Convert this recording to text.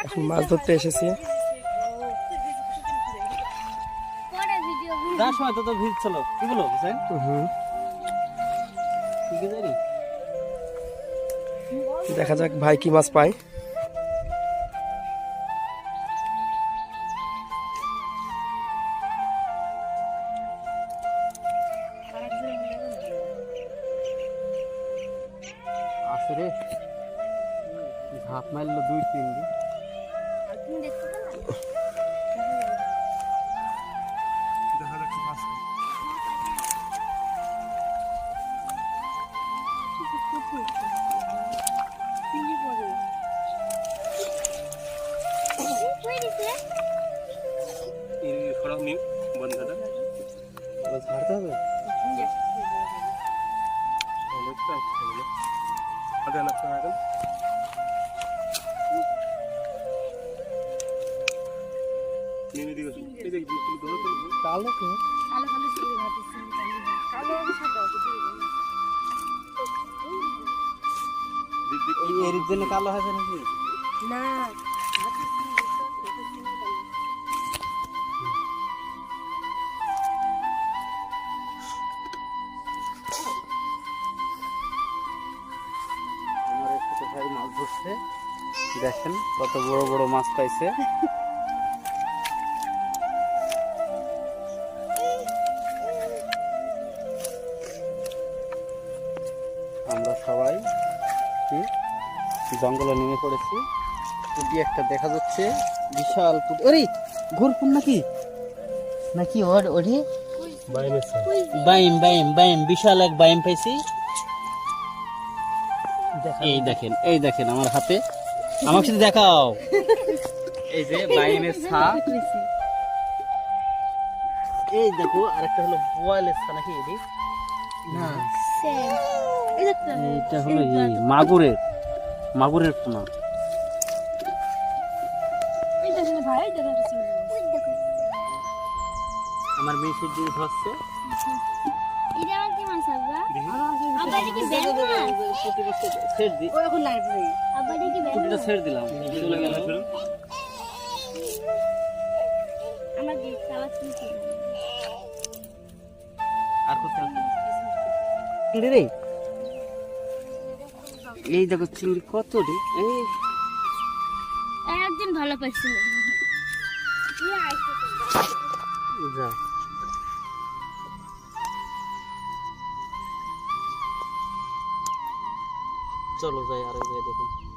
এখন মাছ ধরতে এসেছি। যার সময় তো ভিড় ছিল, কি বলো হুসেন? দেখা যাক ভাই কি মাছ পায়। আছে রে, ঝাঁপ মারলো 2-3 দিন। ছাড়তে হবে। এর জন্য কালো হয়েছে নাকি? না আমার এক ছোট ভাই মাছ ধরছে, দেখেন কত বড় বড় মাছ পাইছে। আমরা সবাই জঙ্গলে নেমে পড়েছি। পুঁটি একটা দেখা যাচ্ছে, বিশাল পুঁটি। ওরে ঘুরপুন নাকি নাকি ওরে বাইম বাইম বাইম, বিশাল এক বাইম পাইছি। এই দেখেন আমার হাতে, আমার সাথে দেখাও। এই যে বাইমের ছা, এই দেখো আরেকটা হলো বোয়ালের ছা নাকি এটি না, এটা হলো মাগুরের পোনা। আমার মেয়ে সে দিয়ে ধরছে। ছেড়ে দিলাম, চলে গেল। আর রে এই দেখো চিংড়ি কত রে, একদিন ভালো পাইছিল। যা চলো যাই আরেক জায়গায় দেখি।